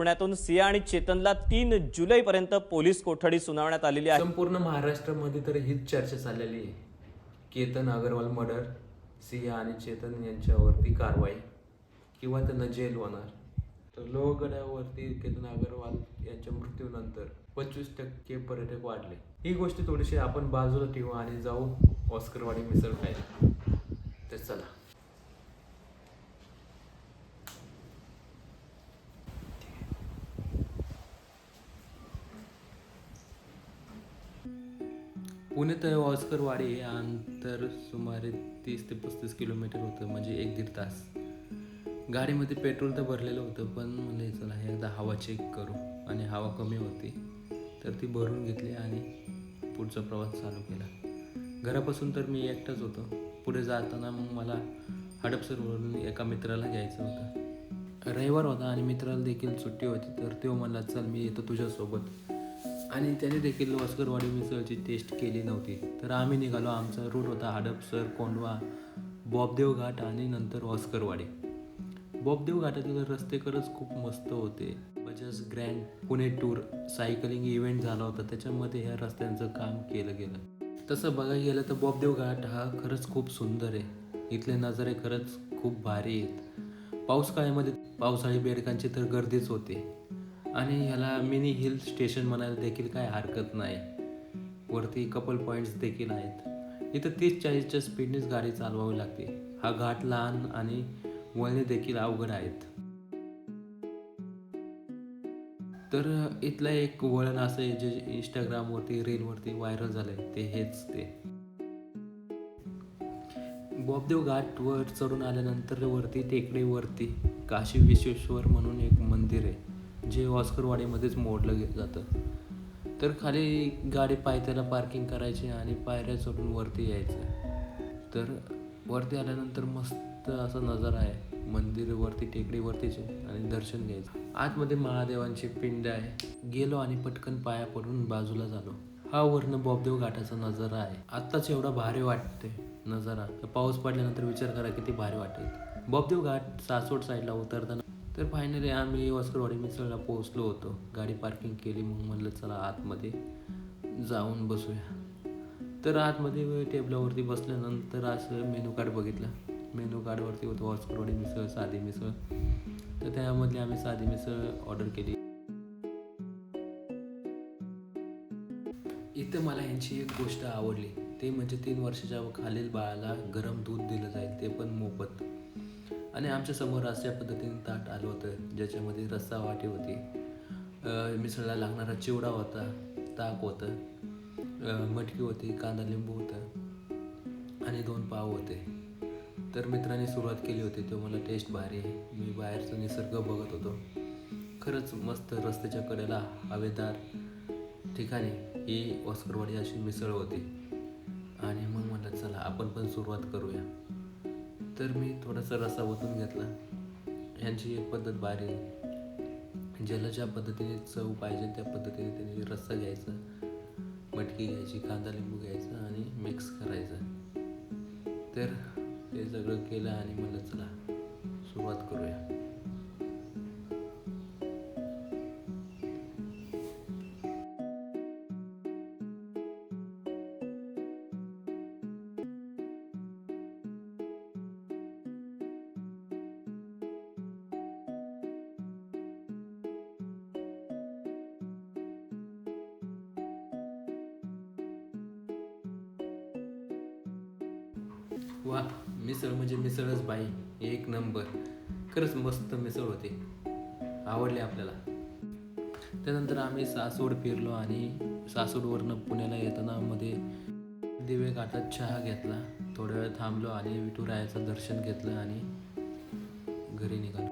पुण्यातून सिया आणि चेतनला 3 जुलैपर्यंत पोलीस कोठडी सुनावण्यात आलेली आहे। संपूर्ण महाराष्ट्रामध्ये तर हीच चर्चा चाललेली आहे। केतन अग्रवाल मर्डर, सिया आणि चेतन यांच्यावरती कारवाई किंवा त्यांना जेल होणार। तर लोहगडावरती केतन अग्रवाल यांच्या मृत्यूनंतर 25% पर्यटक वाढले। ही गोष्ट थोडीशी आपण बाजूला ठेवू आणि जाऊ ऑस्करवाडी मिसळ खायला। तर चला। पुणे ते ऑस्करवाडी हे अंतर सुमारे 30 ते 35 किलोमीटर होतं, म्हणजे 1-1.5 तास। गाडीमध्ये पेट्रोल तर भरलेलं होतं, पण म्हणलं चला हे एकदा हवा चेक करू, आणि हवा कमी होती तर ती भरून घेतली आणि पुढचा प्रवास चालू केला। घरापासून तर मी एकटाच होतो। पुढे जाताना मग मला हडपसरवरून एका मित्राला घ्यायचं होतं। रविवार होता आणि मित्राला देखील सुट्टी होती, तर तो म्हणला चल मी येतो तुझ्यासोबत। आणि त्याने देखील ऑस्करवाडी मिसळची टेस्ट केली नव्हती। तर आम्ही निघालो। आमचा रूट होता हडपसर, कोंढवा, बॉबदेव घाट आणि नंतर ऑस्करवाडी। बॉबदेव घाटातील रस्ते खरंच खूप मस्त होते। Bajaj grand Pune tour cycling event झाला होता, त्याच्यामध्ये ह्या रस्त्यांचं काम केलं गेलं। तसं बघायला गेलं तर बॉबदेव घाट हा खरंच खूप सुंदर आहे। इथले नजारे खरंच खूप भारी आहेत। पावसाळ्यामध्ये पावसाळी बेडकांची तर गर्दीच होते, आणि ह्याला मिनी हिल स्टेशन म्हणायला देखील काय हरकत नाही। वरती कपल पॉईंट्स देखील आहेत। इथं 30-40च्या स्पीडनेच गाडी चालवावी लागते। हा घाट लहान आणि वळणे देखील अवघड आहेत। तर इथलं एक वळण असं आहे जे इंस्टाग्रामवरती रीलवरती व्हायरल झालंय, ते हेच ते बॉबदेव घाटवर चढून आल्यानंतर वरती टेकडीवरती काशी विश्वेश्वर म्हणून एक मंदिर आहे, जे ऑस्करवाडीमध्येच मोडलं जातं। तर खाली गाडी पायथ्याला पार्किंग करायची आणि पायऱ्या चढून वरती यायचं। तर वरती आल्यानंतर मस्त असा नजारा आहे। मंदिर वरती टेकडीवरतीच आहे आणि दर्शन घ्यायचं। आतमध्ये महादेवांची पिंड आहे। गेलो आणि पटकन पाया पडून बाजूला झालो। हा वर्ण बॉबदेव घाटाचा नजारा आहे। आत्ताच एवढा भारी वाटते नजारा, पाऊस पडल्यानंतर विचार करा किती भारी वाटेल। बॉबदेव घाट सासवड साईडला उतरताना तर फायनली आम्ही ऑस्करवाडी मिसळला पोहोचलो होतो। गाडी पार्किंग केली, मग म्हणलं चला आतमध्ये जाऊन बसूया। तर आतमध्ये टेबलावरती बसल्यानंतर असं मेनू कार्ड बघितलं। मेनू कार्डवरती होतं ऑस्करवाडी मिसळ, साधी मिसळ। तर त्यामधली आम्ही साधी मिसळ ऑर्डर केली। इथं मला यांची एक गोष्ट आवडली, ते म्हणजे 3 वर्षाच्या खालील बाळाला गरम दूध दिलं जाईल, ते पण मोफत। आणि आमच्या समोर अशा पद्धतीने ताट आलं होतं, ज्याच्यामध्ये रस्सा वाटी होती, मिसळला लागणारा चिवडा होता, ताक होतं, मटकी होती, कांदा लिंबू होतं आणि 2 पाव होते। तर मित्रांनी सुरुवात केली होती, तो मला टेस्ट भारी आहे। मी बाहेरचा निसर्ग बघत होतो। खरंच मस्त रस्त्याच्या कडेला हवेदार ठिकाणी ही ऑस्करवाडी अशी मिसळ होती। आणि मग म्हटलं चला आपण पण सुरुवात करूया। तर मी थोडासा रस्सा ओतून घेतला। ह्यांची एक पद्धत भारी आहे, ज्याला ज्या पद्धतीने चव पाहिजे त्या पद्धतीने त्यांनी रस्सा घ्यायचा, मटकी घ्यायची, कांदा लिंबू घ्यायचा आणि मिक्स करायचं। तर हे सगळं केलं आणि म्हणलं चला सुरुवात करूया। वा, मिसळ म्हणजे मिसळच बाई, एक नंबर। खरंच मस्त मिसळ होती, आवडली आपल्याला। त्यानंतर आम्ही सासवड फिरलो आणि सासवडवरनं पुण्याला येताना मध्ये दिवे घाटात चहा घेतला, थोड्या वेळ थांबलो आणि विठुरायाचं दर्शन घेतलं आणि घरी निघालो।